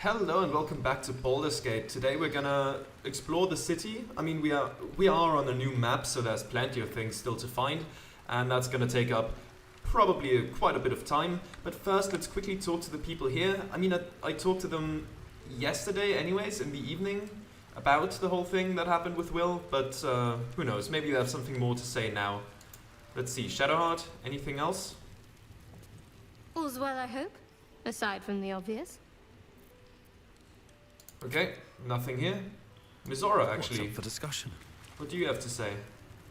Hello and welcome back to Baldur's Gate. Today we're gonna explore the city. I mean, we are on a new map, so there's plenty of things still to find, and that's gonna take up probably quite a bit of time. But first, let's quickly talk to the people here. I mean, I talked to them yesterday, anyways, in the evening, about the whole thing that happened with Will. But who knows? Maybe they have something more to say now. Let's see. Shadowheart. Anything else? All's well, I hope, aside from the obvious. Okay, nothing here. Mizora, actually. What's up for discussion? What do you have to say?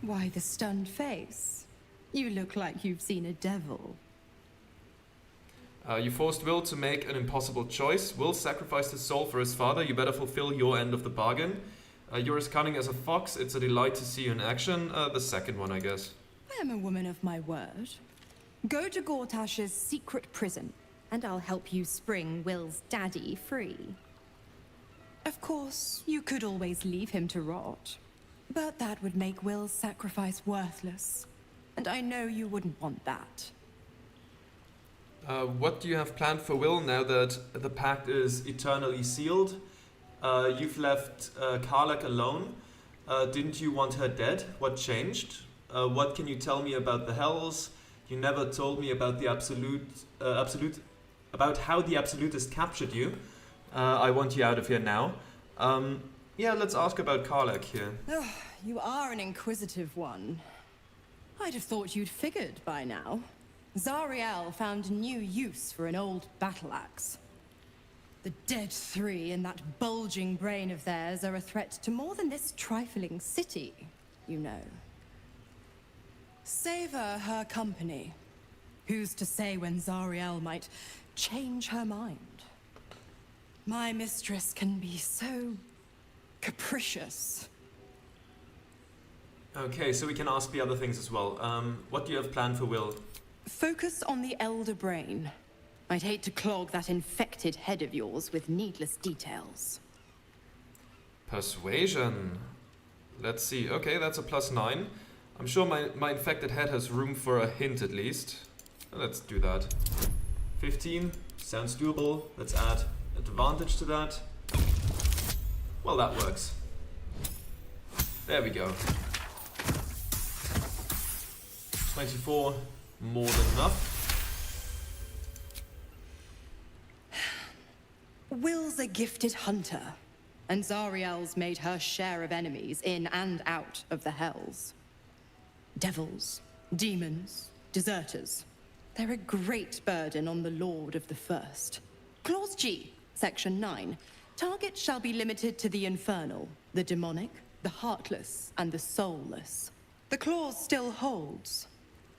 Why the stunned face? You look like you've seen a devil. You forced Will to make an impossible choice. Will sacrificed his soul for his father. You better fulfill your end of the bargain. You're as cunning as a fox. It's a delight to see you in action. The second one, I guess. I am a woman of my word. Go to Gortash's secret prison, and I'll help you spring Will's daddy free. Of course, you could always leave him to rot. But that would make Will's sacrifice worthless. And I know you wouldn't want that. What do you have planned for Will now that the pact is eternally sealed? You've left Karlak alone. Didn't you want her dead? What changed? What can you tell me about the Hells? You never told me about the about how the Absolutist captured you. I want you out of here now. Yeah, let's ask about Karlak here. Oh, you are an inquisitive one. I'd have thought you'd figured by now. Zariel found new use for an old battle axe. The dead three in that bulging brain of theirs are a threat to more than this trifling city, you know. Savor her company. Who's to say when Zariel might change her mind? My mistress can be so capricious. Okay, so we can ask the other things as well. What do you have planned for Will? Focus on the elder brain. I'd hate to clog that infected head of yours with needless details. Persuasion. Let's see. Okay, that's a +9. I'm sure my infected head has room for a hint at least. Let's do that. 15. Sounds doable. Let's add advantage to that. Well, that works. There we go. 24. More than enough. Will's a gifted hunter, and Zariel's made her share of enemies in and out of the Hells. Devils, demons, deserters. They're a great burden on the Lord of the First. Clause G, Section 9. Targets shall be limited to the infernal, the demonic, the heartless, and the soulless. The clause still holds.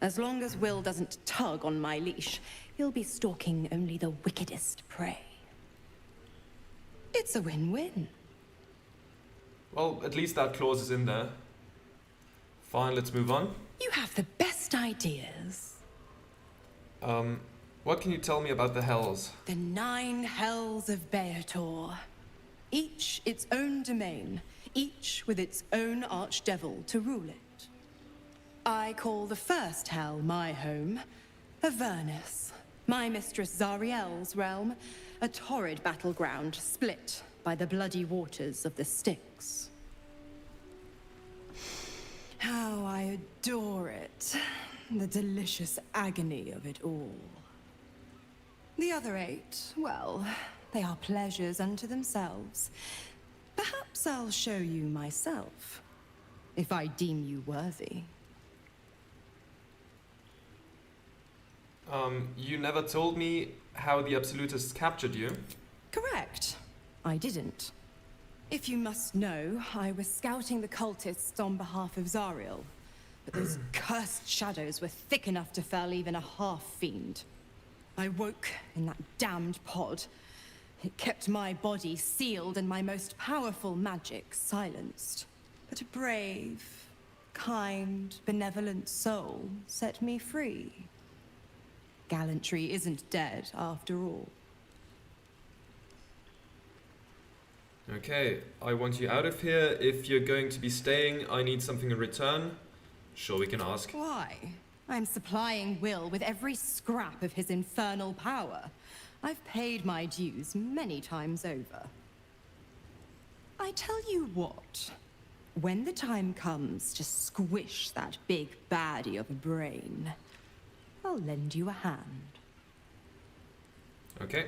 As long as Will doesn't tug on my leash, he'll be stalking only the wickedest prey. It's a win-win. Well, at least that clause is in there. Fine, let's move on. You have the best ideas. What can you tell me about the Hells? The 9 Hells of Beator. Each its own domain, each with its own archdevil to rule it. I call the first Hell my home, Avernus. My mistress Zariel's realm, a torrid battleground split by the bloody waters of the Styx. How I adore it. The delicious agony of it all. The other 8, well, they are pleasures unto themselves. Perhaps I'll show you myself, if I deem you worthy. You never told me how the Absolutists captured you. Correct. I didn't. If you must know, I was scouting the cultists on behalf of Zariel. But those cursed shadows were thick enough to fell even a half-fiend. I woke in that damned pod. It kept my body sealed and my most powerful magic silenced. But a brave, kind, benevolent soul set me free. Gallantry isn't dead, after all. Okay, I want you out of here. If you're going to be staying, I need something in return. Sure, we can ask. Why? I'm supplying Will with every scrap of his infernal power. I've paid my dues many times over. I tell you what, when the time comes to squish that big baddie of a brain, I'll lend you a hand. Okay,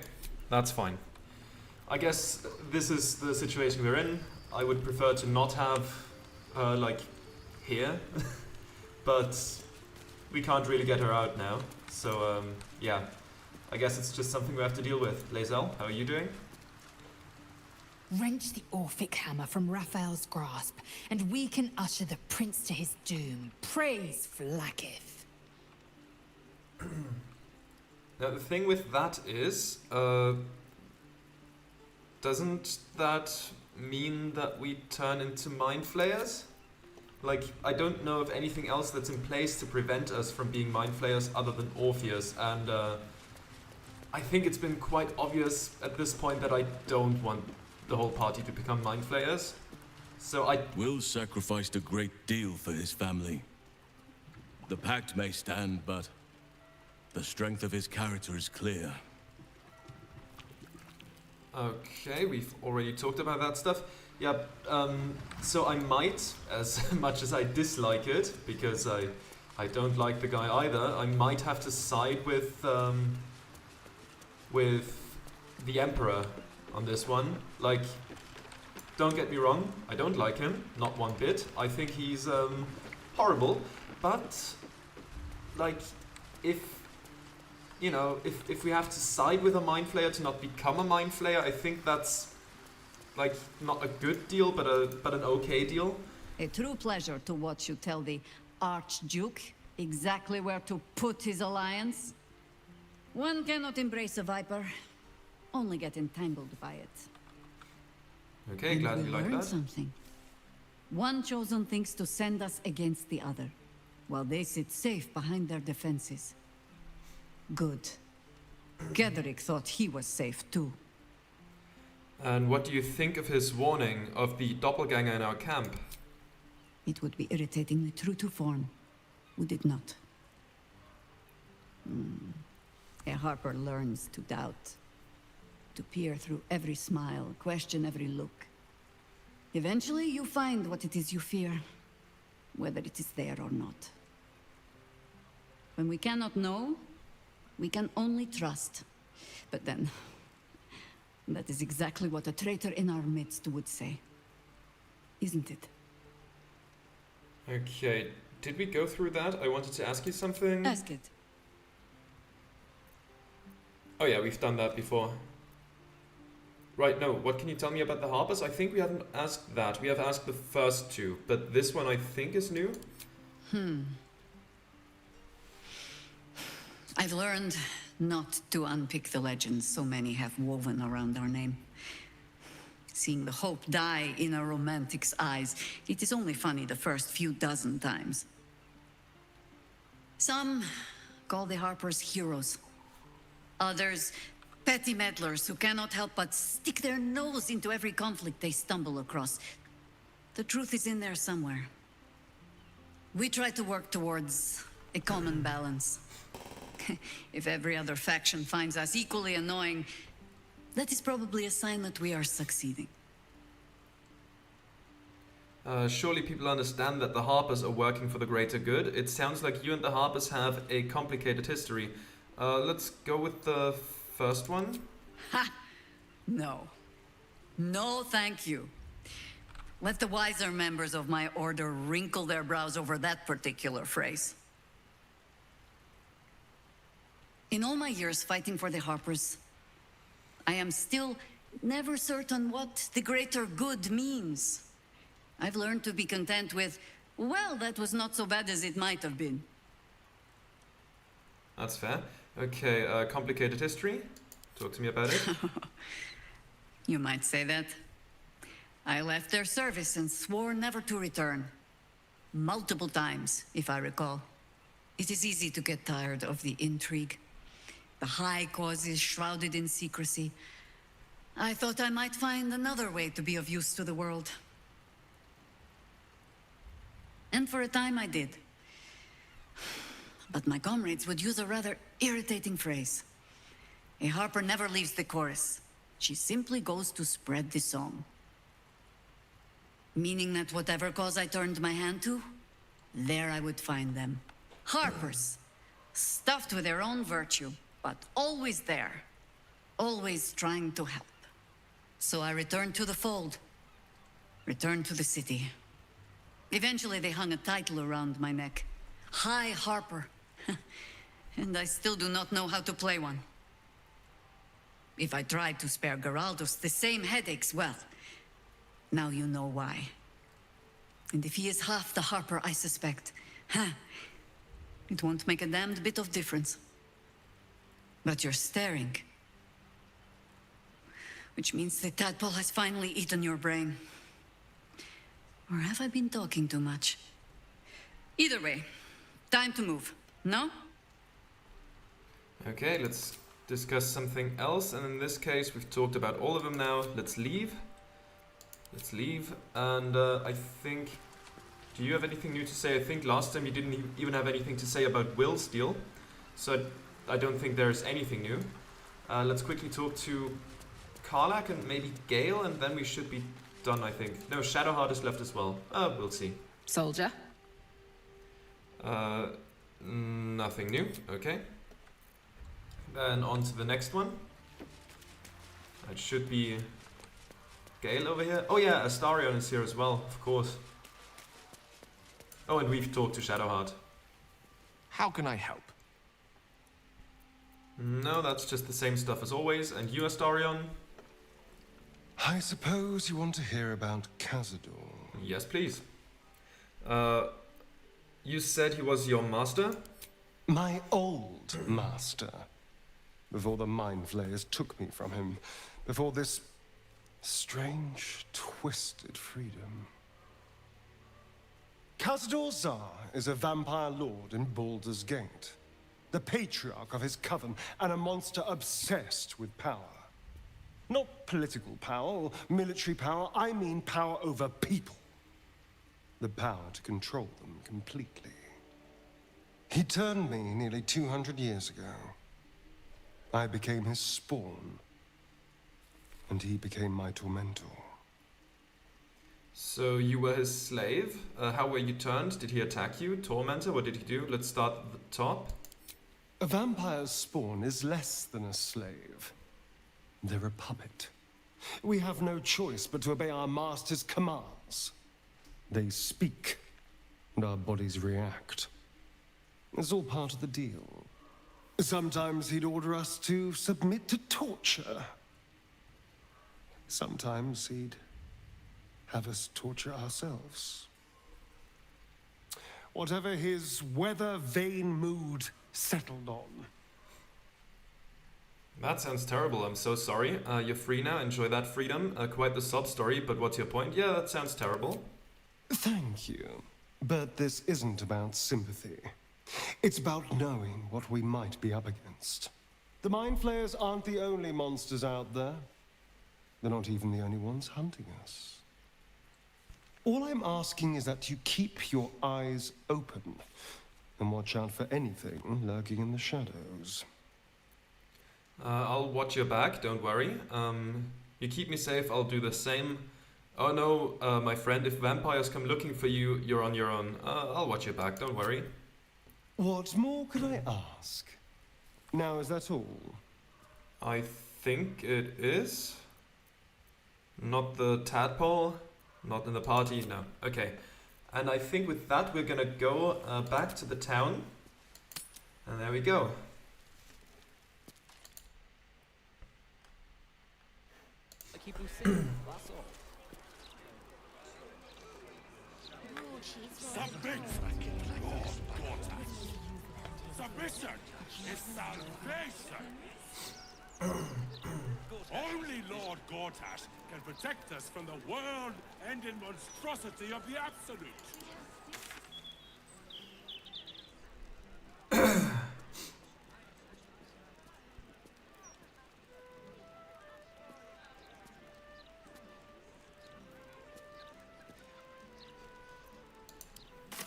that's fine. I guess this is the situation we're in. I would prefer to not have her, like, here. But we can't really get her out now. So, yeah. I guess it's just something we have to deal with. Lae'zel, how are you doing? Wrench the Orphic hammer from Raphael's grasp, and we can usher the prince to his doom. Praise Flakith. Now, the thing with that is, doesn't that mean that we turn into mind flayers? Like, I don't know of anything else that's in place to prevent us from being mind flayers other than Orpheus, and I think it's been quite obvious at this point that I don't want the whole party to become mind flayers. So Will sacrificed a great deal for his family. The pact may stand, but the strength of his character is clear. Okay, we've already talked about that stuff. Yeah, so I might, as much as I dislike it, because I don't like the guy either, I might have to side with the Emperor on this one. Like, don't get me wrong, I don't like him, not one bit. I think he's horrible, but like, if we have to side with a mind flayer to not become a mind flayer, I think that's like not a good deal, but an okay deal. A true pleasure to watch you tell the Archduke exactly where to put his alliance. One cannot embrace a viper, only get entangled by it. Okay, And glad we you like learned that. something. One chosen thinks to send us against the other, while they sit safe behind their defenses. Good. Gedrick thought he was safe too. And what do you think of his warning of the doppelganger in our camp? It would be irritatingly true to form, would it not? A Harper learns to doubt, to peer through every smile, question every look. Eventually you find what it is you fear, whether it is there or not. When we cannot know, we can only trust. But then, that is exactly what a traitor in our midst would say. Isn't it? Okay, did we go through that? I wanted to ask you something. Ask it. Oh yeah, we've done that before. Right, no, what can you tell me about the Harpers? I think we haven't asked that. We have asked the first two, but this one I think is new. I've learned not to unpick the legends so many have woven around our name. Seeing the hope die in a romantic's eyes, it is only funny the first few dozen times. Some call the Harpers heroes. Others, petty meddlers who cannot help but stick their nose into every conflict they stumble across. The truth is in there somewhere. We try to work towards a common balance. If every other faction finds us equally annoying, that is probably a sign that we are succeeding. Surely people understand that the Harpers are working for the greater good. It sounds like you and the Harpers have a complicated history. Let's go with the first one. Ha! No. No, thank you. Let the wiser members of my order wrinkle their brows over that particular phrase. In all my years fighting for the Harpers, I am still never certain what the greater good means. I've learned to be content with, well, that was not so bad as it might have been. That's fair. Okay, complicated history. Talk to me about it. You might say that. I left their service and swore never to return. Multiple times, if I recall. It is easy to get tired of the intrigue. The high causes shrouded in secrecy. I thought I might find another way to be of use to the world. And for a time I did. But my comrades would use a rather irritating phrase. A harper never leaves the chorus. She simply goes to spread the song. Meaning that whatever cause I turned my hand to, there I would find them. Harpers, stuffed with their own virtue, but always there. Always trying to help. So I returned to the fold. Returned to the city. Eventually they hung a title around my neck. High Harper. And I still do not know how to play one. If I tried to spare Geraldos the same headaches, well, now you know why. And if he is half the Harper I suspect, it won't make a damned bit of difference. But you're staring. Which means the tadpole has finally eaten your brain. Or have I been talking too much? Either way, time to move, no? Okay, let's discuss something else. And in this case, we've talked about all of them now. Let's leave. Let's leave. And I think... Do you have anything new to say? I think last time you didn't even have anything to say about Will's deal. So I don't think there's anything new. Let's quickly talk to Karlak and maybe Gale, and then we should be done, I think. No, Shadowheart is left as well. We'll see. Soldier? Nothing new. Okay. Then on to the next one. That should be Gale over here. Oh yeah, Astarion is here as well, of course. Oh, and we've talked to Shadowheart. How can I help? No, that's just the same stuff as always. And you, Astarion? I suppose you want to hear about Cazador. Yes, please. You said he was your master? My old master. Before the Mind Flayers took me from him. Before this strange, twisted freedom. Cazador Zar is a vampire lord in Baldur's Gate. The patriarch of his coven, and a monster obsessed with power. Not political power or military power, I mean power over people. The power to control them completely. He turned me nearly 200 years ago. I became his spawn. And he became my tormentor. So you were his slave? How were you turned? Did he attack you? Tormentor? What did he do? Let's start at the top. A vampire's spawn is less than a slave. They're a puppet. We have no choice but to obey our master's commands. They speak, and our bodies react. It's all part of the deal. Sometimes he'd order us to submit to torture. Sometimes he'd have us torture ourselves. Whatever his weather-vane mood settled on. That sounds terrible. I'm so sorry. You're free now. Enjoy that freedom. Quite the sob story, but what's your point? Yeah, that sounds terrible. Thank you. But this isn't about sympathy. It's about knowing what we might be up against. The Mind Flayers aren't the only monsters out there. They're not even the only ones hunting us. All I'm asking is that you keep your eyes open and watch out for anything lurking in the shadows. I'll watch your back, don't worry. You keep me safe, I'll do the same. Oh no, my friend, if vampires come looking for you, you're on your own. I'll watch your back, don't worry. What more could I ask? Now, is that all? I think it is. Not the tadpole, not in the party, no. Okay. And I think with that we're gonna go back to the town. And there we go. Submission is salvation. Only Lord Gortash can protect us from the world-ending monstrosity of the Absolute.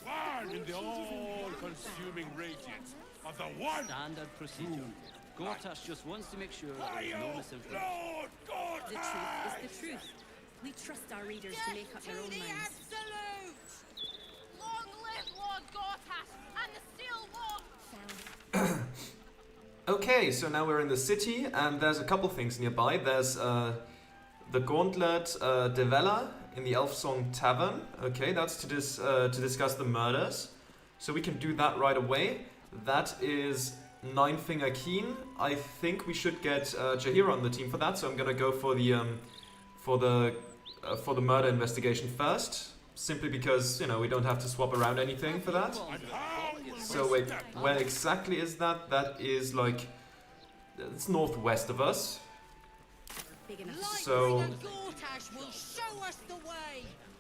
One in the all-consuming radiance of the one Standard procedure. Gortash just wants to make sure there is no misinformation. Lord God! The truth is the truth. We trust our readers to make up their own minds. Absolute! Long live Lord Gortash and the Steel Wolf! Okay, so now we're in the city, and there's a couple things nearby. There's the Gauntlet Devella in the Elf Song Tavern. Okay, that's to discuss the murders. So we can do that right away. That is Nine Finger Keen. I think we should get Jahira on the team for that. So I'm gonna go for the murder investigation first, simply because we don't have to swap around anything for that. So wait, where exactly is that? That is like it's northwest of us. So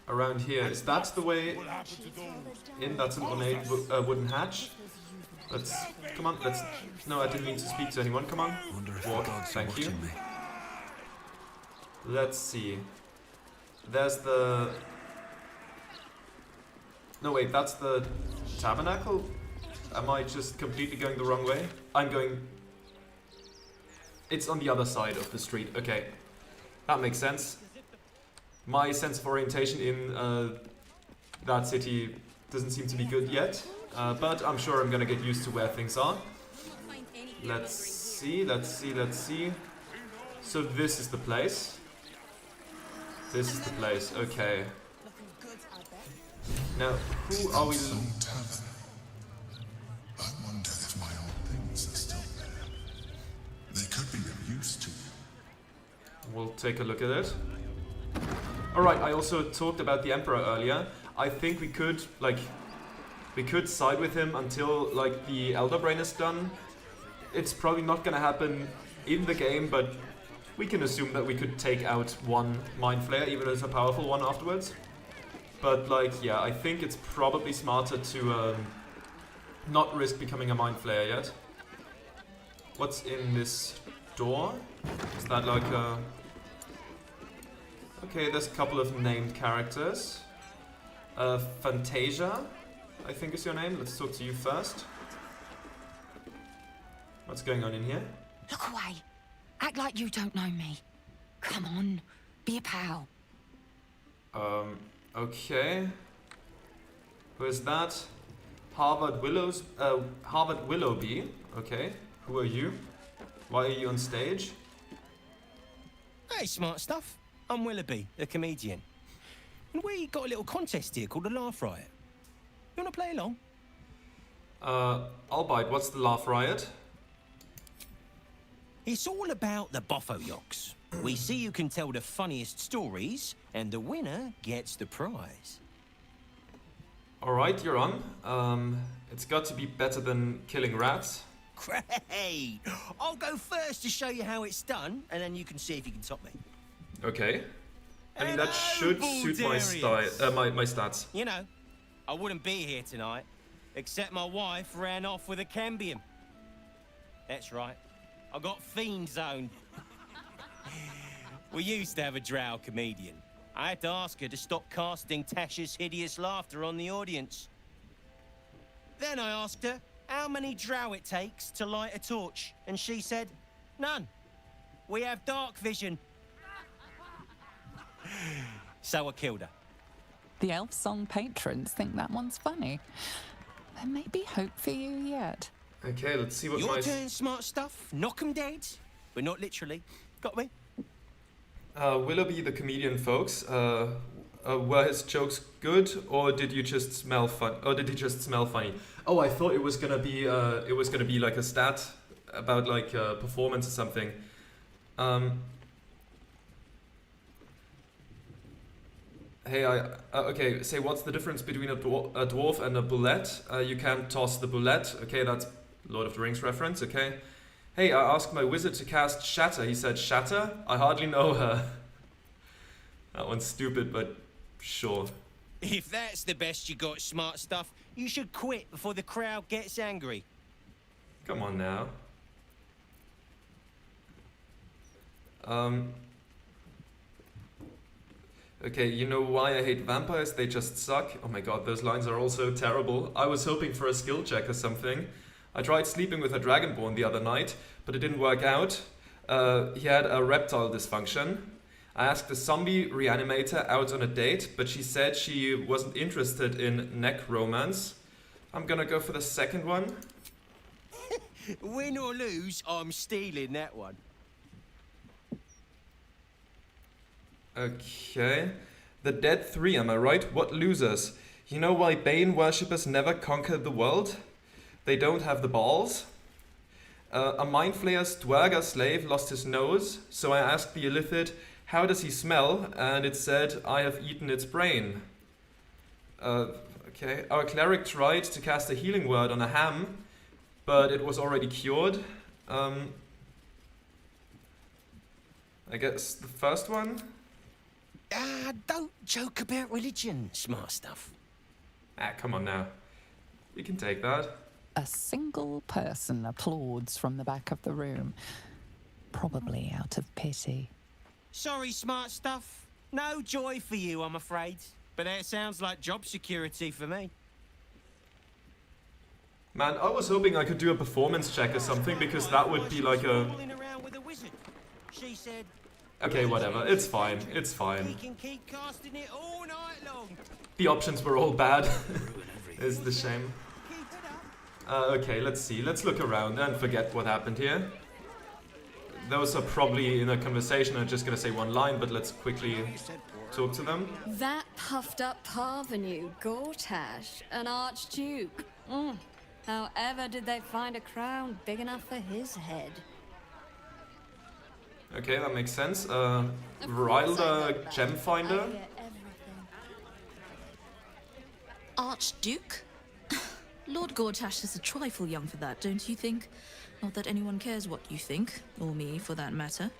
around here, is that the way in? That's an ornate wooden hatch. Let's come on. Let's. No, I didn't mean to speak to anyone. Come on, walk. Thank you. Let's see. There's the. No wait, that's the tabernacle. Am I just completely going the wrong way? I'm going. It's on the other side of the street. Okay, that makes sense. My sense of orientation in that city doesn't seem to be good yet, but I'm sure I'm gonna get used to where things are. Let's see, let's see, let's see. So this is the place. This is the place, okay. Now, who are we... I wonder if my old things are still there. They could be of use to you. We'll take a look at it. Alright, I also talked about the Emperor earlier. I think we could side with him until, like, the Elder Brain is done. It's probably not gonna happen in the game, but we can assume that we could take out one Mind Flayer, even if it's a powerful one afterwards. But, like, yeah, I think it's probably smarter to not risk becoming a Mind Flayer yet. What's in this door? Is that like a... Okay, there's a couple of named characters. Fantasia, I think is your name. Let's talk to you first. What's going on in here? Look away. Act like you don't know me. Come on, be a pal. Okay. Who is that? Harvard Willoughby. Okay. Who are you? Why are you on stage? Hey, smart stuff. I'm Willoughby, the comedian. And we got a little contest here called the Laugh Riot. You wanna play along? I'll bite. What's the Laugh Riot? It's all about the Boffo-Yoks. We see who can tell the funniest stories, and the winner gets the prize. Alright, you're on. It's got to be better than killing rats. Great! I'll go first to show you how it's done, and then you can see if you can top me. Okay. I mean, that should suit my style, my stats. You know, I wouldn't be here tonight, except my wife ran off with a cambium. That's right. I got fiend zoned. We used to have a drow comedian. I had to ask her to stop casting Tasha's hideous laughter on the audience. Then I asked her how many drow it takes to light a torch, and she said, none. We have dark vision. So I killed her. The Elf Song patrons think that one's funny. There may be hope for you yet. Okay, let's see what Your turn, smart stuff. Knock 'em dead, but not literally. Got me? Willoughby the comedian, folks. Were his jokes good, or did you just smell fun? Or did he just smell funny? Oh, I thought it was gonna be like a stat about like performance or something. Hey, okay. Say, what's the difference between a dwarf and a bullet? You can't toss the bullet. Okay, that's Lord of the Rings reference. Okay. Hey, I asked my wizard to cast Shatter. He said, Shatter? I hardly know her. That one's stupid, but sure. If that's the best you got, smart stuff, you should quit before the crowd gets angry. Come on now. Okay, you know why I hate vampires? They just suck. Oh my god, those lines are all so terrible. I was hoping for a skill check or something. I tried sleeping with a dragonborn the other night, but it didn't work out. He had a reptile dysfunction. I asked the zombie reanimator out on a date, but she said she wasn't interested in neck romance. I'm gonna go for the second one. Win or lose, I'm stealing that one. Okay. The Dead 3, am I right? What losers? You know why Bane worshippers never conquer the world? They don't have the balls. A Mind Flayer's Dwerga slave lost his nose, so I asked the Illithid, how does he smell? And it said, I have eaten its brain. Okay. Our cleric tried to cast a healing word on a ham, but it was already cured. I guess the first one? Don't joke about religion, smart stuff. Come on now. We can take that. A single person applauds from the back of the room, probably out of pity. Sorry, smart stuff. No joy for you, I'm afraid. But that sounds like job security for me. Man, I was hoping I could do a performance check or something, because that would be like a... She said, okay, whatever. It's fine. It's he fine. can keep casting it all night long. The options were all bad. Is the shame. Okay, let's see. Let's look around and forget what happened here. Those are probably in a conversation. I'm just gonna say one line, but let's quickly talk to them. That puffed up parvenu, Gortash, an archduke. However did they find a crown big enough for his head? Okay, that makes sense. Rylda Gem Finder. Archduke? Lord Gortash is a trifle young for that, don't you think? Not that anyone cares what you think, or me for that matter.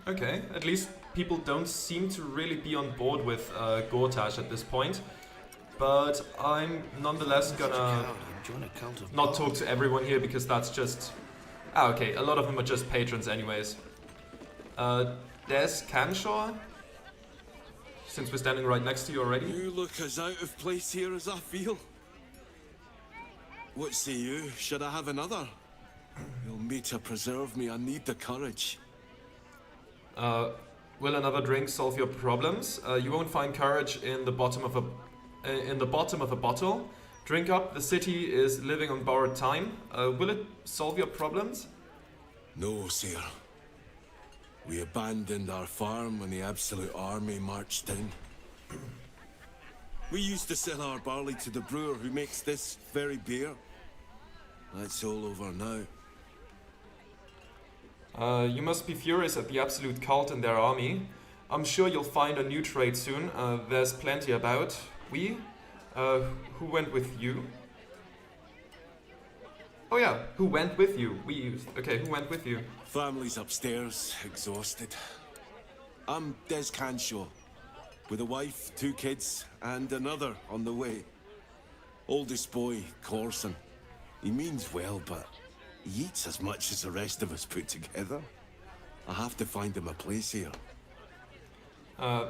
Okay, at least people don't seem to really be on board with Gortash at this point. But I'm nonetheless gonna not talk to everyone here, because that's just... okay, a lot of them are just patrons anyways. Des Canshaw? Since we're standing right next to you already. You look as out of place here as I feel. What say you? Should I have another? You'll need to preserve me. I need the courage. Will another drink solve your problems? You won't find courage in the bottom of a bottle. Drink up. The city is living on borrowed time. Will it solve your problems? No, sir. We abandoned our farm when the Absolute Army marched in. We used to sell our barley to the brewer who makes this very beer. That's all over now. You must be furious at the Absolute Cult and their army. I'm sure you'll find a new trade soon. There's plenty about. Who went with you? Oh yeah, who went with you? Okay, who went with you? Family's upstairs, exhausted. I'm Des Canshaw, with a wife, 2 kids, and another on the way. Oldest boy, Corson. He means well, but he eats as much as the rest of us put together. I have to find him a place here.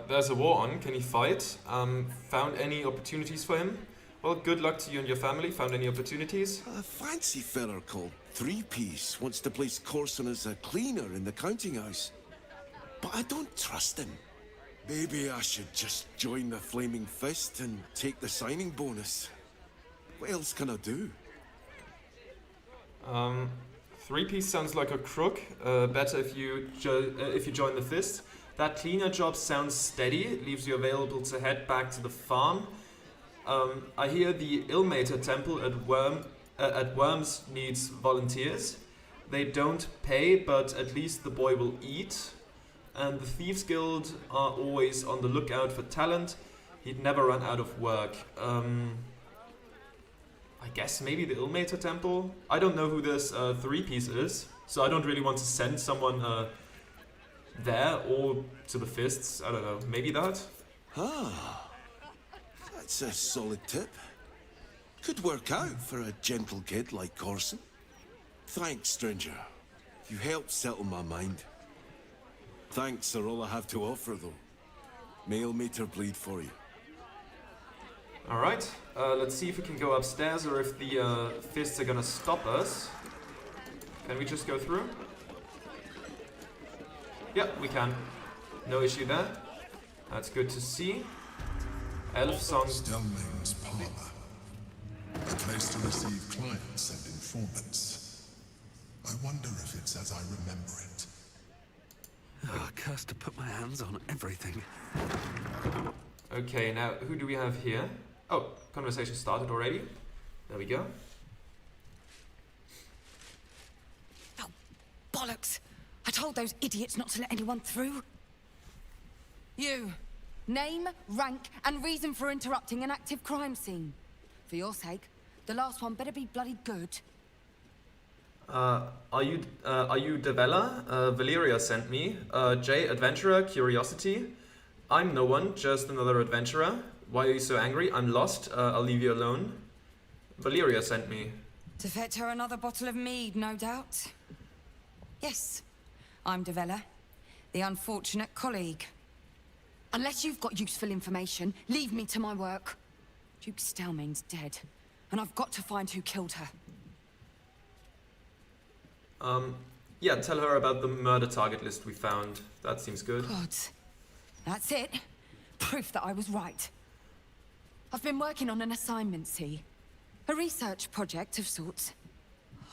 There's a war on. Can he fight? Found any opportunities for him? Well, good luck to you and your family. Found any opportunities? A fancy feller called Three-Piece wants to place Corson as a cleaner in the counting house. But I don't trust him. Maybe I should just join the Flaming Fist and take the signing bonus. What else can I do? Three-Piece sounds like a crook. Better if you join the Fist. That cleaner job sounds steady. It leaves you available to head back to the farm. I hear the Ilmater Temple at Worms needs volunteers. They don't pay, but at least the boy will eat. And the Thieves Guild are always on the lookout for talent. He'd never run out of work. I guess maybe the Ilmater Temple? I don't know who this Three-Piece is, so I don't really want to send someone there or to the Fists. I don't know, maybe that? That's a solid tip. Could work out for a gentle kid like Corson. Thanks, stranger. You helped settle my mind. Thanks are all I have to offer, though. May Ilmater bleed for you. Alright, let's see if we can go upstairs or if the fists are gonna stop us. Can we just go through? Yeah, we can. No issue there. That's good to see. Elf song. Stelmane's parlor. A place to receive clients and informants. I wonder if it's as I remember it. Oh, cursed to put my hands on everything. Okay, now who do we have here? Oh, conversation started already. There we go. Oh, bollocks! I told those idiots not to let anyone through. You. Name, rank, and reason for interrupting an active crime scene. For your sake, the last one better be bloody good. Are you Devella? Valeria sent me. Jay, adventurer, curiosity. I'm no one, just another adventurer. Why are you so angry? I'm lost. I'll leave you alone. Valeria sent me. To fetch her another bottle of mead, no doubt. Yes, I'm Devella, the unfortunate colleague. Unless you've got useful information, leave me to my work. Duke Stelmane's dead, and I've got to find who killed her. Yeah, tell her about the murder target list we found. That seems good. God, that's it. Proof that I was right. I've been working on an assignment, see? A research project of sorts.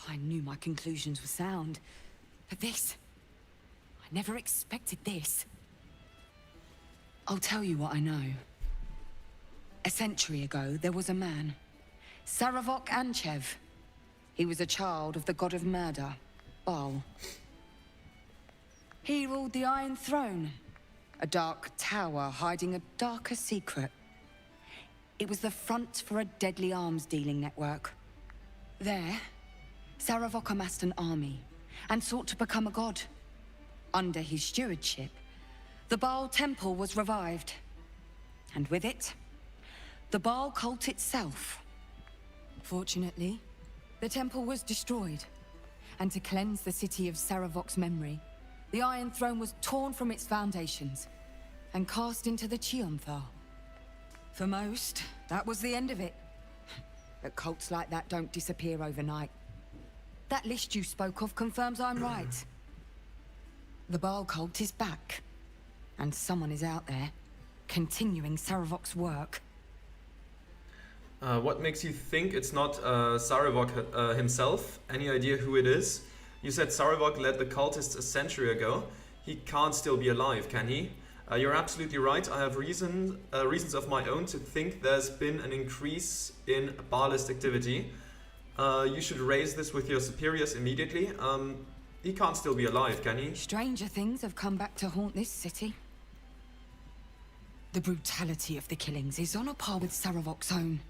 I knew my conclusions were sound, but this... I never expected this. I'll tell you what I know. A century ago, there was a man, Saravok Anchev. He was a child of the god of murder, Baal. He ruled the Iron Throne, a dark tower hiding a darker secret. It was the front for a deadly arms-dealing network. There, Saravok amassed an army and sought to become a god. Under his stewardship, the Baal temple was revived. And with it, the Baal cult itself. Fortunately, the temple was destroyed. And to cleanse the city of Saravok's memory, the Iron Throne was torn from its foundations and cast into the Chionthar. For most, that was the end of it. But cults like that don't disappear overnight. That list you spoke of confirms I'm right. The Baal cult is back. And someone is out there, continuing Saravok's work. What makes you think it's not Saravok himself? Any idea who it is? You said Saravok led the cultists a century ago. He can't still be alive, can he? You're absolutely right. I have reasons of my own to think there's been an increase in Baalist activity. You should raise this with your superiors immediately. He can't still be alive, can he? Stranger things have come back to haunt this city. The brutality of the killings is on a par with Saravok's own.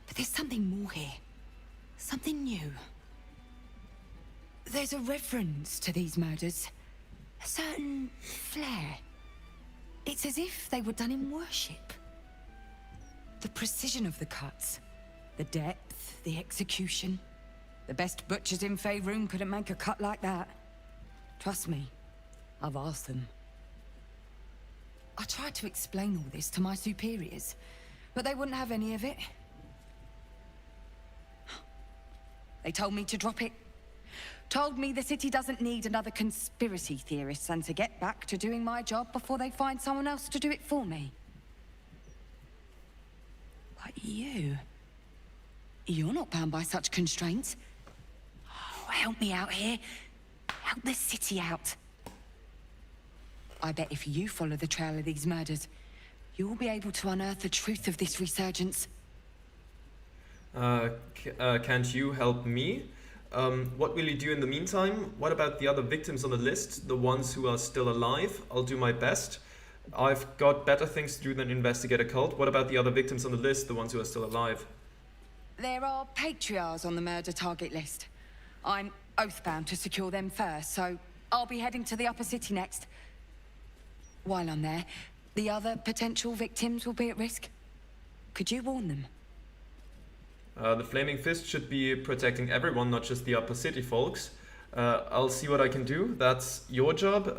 But there's something more here. Something new. There's a reference to these murders. A certain flair. It's as if they were done in worship. The precision of the cuts. The depth, the execution. The best butchers in Faerun couldn't make a cut like that. Trust me, I've asked them. I tried to explain all this to my superiors, but they wouldn't have any of it. They told me to drop it. Told me the city doesn't need another conspiracy theorist and to get back to doing my job before they find someone else to do it for me. But you're not bound by such constraints. Oh, help me out here. Help the city out. I bet if you follow the trail of these murders, you'll be able to unearth the truth of this resurgence. Can't you help me? What will you do in the meantime? What about the other victims on the list? The ones who are still alive? I'll do my best. I've got better things to do than investigate a cult. What about the other victims on the list? The ones who are still alive? There are patriarchs on the murder target list. I'm oathbound to secure them first, so I'll be heading to the upper city next. While I'm there, the other potential victims will be at risk. Could you warn them? The Flaming Fist should be protecting everyone, not just the upper city folks. I'll see what I can do. That's your job.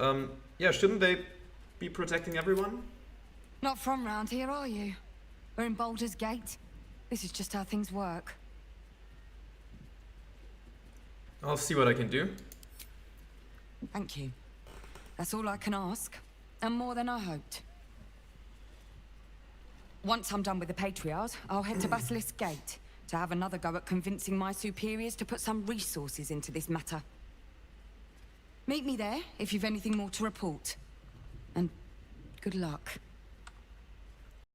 Yeah, shouldn't they be protecting everyone? Not from round here, are you? We're in Baldur's Gate. This is just how things work. I'll see what I can do. Thank you. That's all I can ask, and more than I hoped. Once I'm done with the Patriarchs, I'll head to Basilisk Gate to have another go at convincing my superiors to put some resources into this matter. Meet me there if you've anything more to report. And good luck.